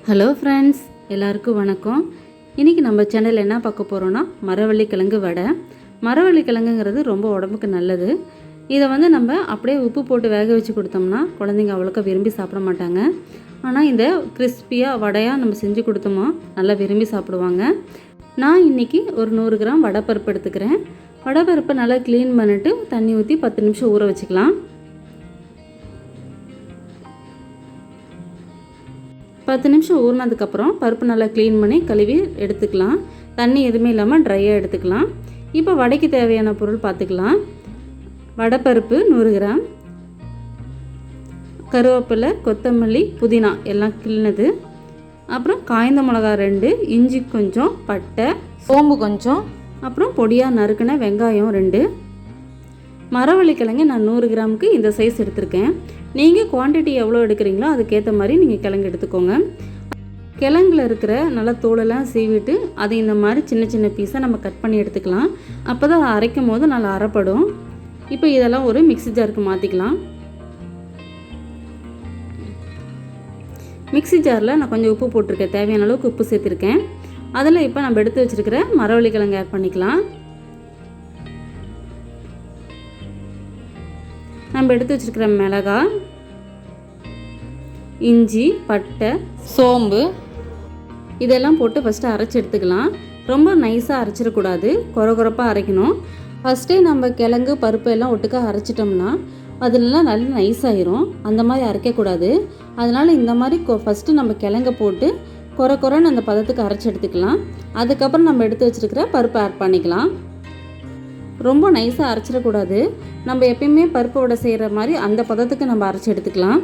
Hello friends, எல்லாருக்கும் வணக்கம். இன்றைக்கி நம்ம சேனலில் என்ன பார்க்க போகிறோன்னா மரவள்ளி கிழங்கு வடை. மரவள்ளி கிழங்குங்கிறது ரொம்ப உடம்புக்கு நல்லது. இதை நம்ம அப்படியே உப்பு போட்டு வேக வச்சு கொடுத்தோம்னா குழந்தைங்க அவ்வளோக்கா விரும்பி சாப்பிட மாட்டாங்க. ஆனால் இந்த கிறிஸ்பியாக வடையாக நம்ம செஞ்சு கொடுத்தோமா நல்லா விரும்பி சாப்பிடுவாங்க. நான் இன்றைக்கி ஒரு 100 கிராம் வடைப்பருப்பு எடுத்துக்கிறேன். வடைப்பருப்பை நல்லா க்ளீன் பண்ணிவிட்டு தண்ணி ஊற்றி 10 நிமிஷம் ஊற வச்சுக்கலாம். 10 நிமிஷம் ஊறினதுக்கப்புறம் பருப்பு நல்லா க்ளீன் பண்ணி கழுவி எடுத்துக்கலாம். தண்ணி எதுவுமே இல்லாமல் ட்ரையாக எடுத்துக்கலாம். இப்போ வடைக்கு தேவையான பொருள் பார்த்துக்கலாம். வடைப்பருப்பு 100 கிராம், கருவேப்பிலை, கொத்தமல்லி, புதினா எல்லாம் கிள்ளினது, அப்புறம் காய்ந்த மிளகா 2, இஞ்சி கொஞ்சம், பட்டை, சோம்பு கொஞ்சம், அப்புறம் பொடியாக நறுக்கின வெங்காயம் 2. மரவள்ளி கிழங்கு நான் 100 கிராமுக்கு இந்த சைஸ் எடுத்திருக்கேன். நீங்கள் குவான்டிட்டி எவ்வளோ எடுக்கிறீங்களோ அதுக்கேற்ற மாதிரி நீங்கள் கிழங்கு எடுத்துக்கோங்க. கிழங்குல இருக்கிற நல்லா தோலெல்லாம் சீவிட்டு அதை இந்த மாதிரி சின்ன சின்ன பீஸாக நம்ம கட் பண்ணி எடுத்துக்கலாம். அப்போ தான் அரைக்கும் போது நல்லா அரைப்படும். இப்போ இதெல்லாம் ஒரு மிக்ஸி ஜாருக்கு மாற்றிக்கலாம். மிக்ஸி ஜாரில் நான் கொஞ்சம் உப்பு போட்டிருக்கேன், தேவையான அளவுக்கு உப்பு சேர்த்துருக்கேன். அதில் இப்போ நம்ம எடுத்து வச்சுருக்கிற மரவள்ளி கிழங்கு ஆட் பண்ணிக்கலாம். நம்ம எடுத்து வச்சுருக்கிற மிளகாய், இஞ்சி, பட்டை, சோம்பு இதெல்லாம் போட்டு ஃபஸ்ட்டு அரைச்சி எடுத்துக்கலாம். ரொம்ப நைஸாக அரைச்சிடக்கூடாது, குறப்பாக அரைக்கணும். ஃபஸ்ட்டே நம்ம கிழங்கு பருப்பு எல்லாம் ஒட்டுக்கா அரைச்சிட்டோம்னா அதெல்லாம் நல்லா நைஸாகிரும். அந்த மாதிரி அரைக்கக்கூடாது. அதனால் இந்த மாதிரி ஃபஸ்ட்டு நம்ம கிழங்க போட்டு குறன்னு அந்த பதத்துக்கு அரைச்சி எடுத்துக்கலாம். அதுக்கப்புறம் நம்ம எடுத்து வச்சுருக்கிற பருப்பை ஆட் பண்ணிக்கலாம். ரொம்ப நைஸாக அரைச்சிடக்கூடாது. நம்ம எப்பயுமே பருப்பு வடை செய்கிற மாதிரி அந்த பதத்துக்கு நம்ம அரைச்சி எடுத்துக்கலாம்.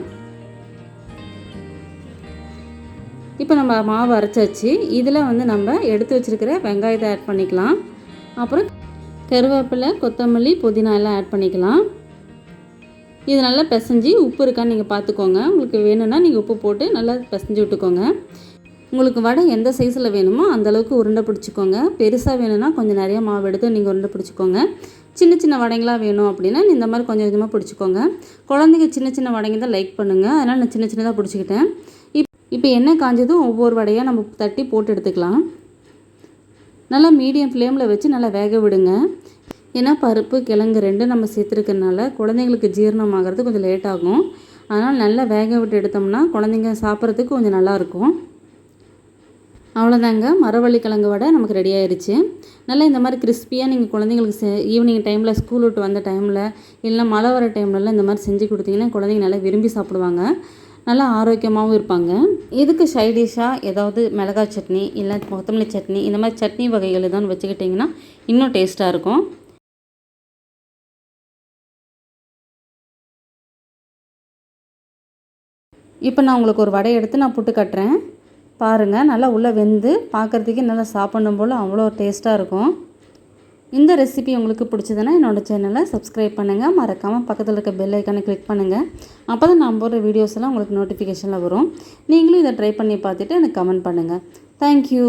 இப்போ நம்ம மாவு அரைச்சாச்சு. இதில் நம்ம எடுத்து வச்சுருக்கிற வெங்காயத்தை ஆட் பண்ணிக்கலாம். அப்புறம் கருவேப்பிலை, கொத்தமல்லி, புதினா எல்லாம் ஆட் பண்ணிக்கலாம். இது நல்லா பிசைஞ்சு உப்பு இருக்கான்னு நீங்கள் பார்த்துக்கோங்க. உங்களுக்கு வேணும்னா நீங்கள் உப்பு போட்டு நல்லா பிசைஞ்சு விட்டுக்கோங்க. உங்களுக்கு வடை எந்த சைஸில் வேணுமோ அந்தளவுக்கு உருண்டை பிடிச்சிக்கோங்க. பெருசாக வேணும்னா கொஞ்சம் நிறையா மாவு எடுத்து நீங்கள் உருண்டை பிடிச்சிக்கோங்க. சின்ன சின்ன வடைங்களாக வேணும் அப்படின்னா இந்த மாதிரி கொஞ்சம் கொஞ்சமாக பிடிச்சிக்கோங்க. குழந்தைங்க சின்ன சின்ன வடைங்க தான் லைக் பண்ணுங்கள். அதனால் நான் சின்ன சின்னதாக பிடிச்சிக்கிட்டேன். இப்போ எண்ணெய் காஞ்சதும் ஒவ்வொரு வடையாக நம்ம தட்டி போட்டு எடுத்துக்கலாம். நல்லா மீடியம் ஃப்ளேமில் வச்சு நல்லா வேக விடுங்க. ஏன்னா பருப்பு கிழங்கு 2 நம்ம சேர்த்துருக்கறனால குழந்தைங்களுக்கு ஜீரணம் ஆகிறது கொஞ்சம் லேட் ஆகும். அதனால் நல்லா வேக விட்டு எடுத்தோம்னா குழந்தைங்க சாப்பிட்றதுக்கு கொஞ்சம் நல்லாயிருக்கும். அவ்வளோதாங்க, மரவள்ளி கிழங்கு வடை நமக்கு ரெடி ஆயிடுச்சு. நல்லா இந்த மாதிரி கிறிஸ்பியாக நீங்கள் குழந்தைங்களுக்கு ஈவினிங் டைமில் ஸ்கூல் விட்டு வந்த டைமில் இல்லைனா மழை வர டைம்லலாம் இந்த மாதிரி செஞ்சு கொடுத்தீங்கன்னா குழந்தைங்க நல்லா விரும்பி சாப்பிடுவாங்க. நல்லா ஆரோக்கியமாகவும் இருப்பாங்க. இதுக்கு சைடிஷ்ஷாக ஏதாவது மிளகாய் சட்னி இல்லை கொத்தமல்லி சட்னி இந்த மாதிரி சட்னி வகைகள் எதாவது வச்சுக்கிட்டிங்கன்னா இன்னும் டேஸ்ட்டாக இருக்கும். இப்போ நான் உங்களுக்கு ஒரு வடை எடுத்து நான் புட்டு கட்டுறேன் பாருங்கள். நல்லா உள்ளே வெந்து பார்க்குறதுக்கே நல்லா சாப்பிடணும் போல் அவ்வளோ டேஸ்ட்டாக இருக்கும். இந்த ரெசிபி உங்களுக்கு பிடிச்சதுன்னா என்னோடய சேனலை சப்ஸ்கிரைப் பண்ணுங்கள். மறக்காமல் பக்கத்தில் இருக்க பெல் ஐக்கானை கிளிக் பண்ணுங்கள். அப்போ தான் நான் போடுற வீடியோஸ் எல்லாம் உங்களுக்கு நோட்டிஃபிகேஷனில் வரும். நீங்களும் இதை ட்ரை பண்ணி பார்த்துட்டு எனக்கு கமெண்ட் பண்ணுங்கள். தேங்க்யூ.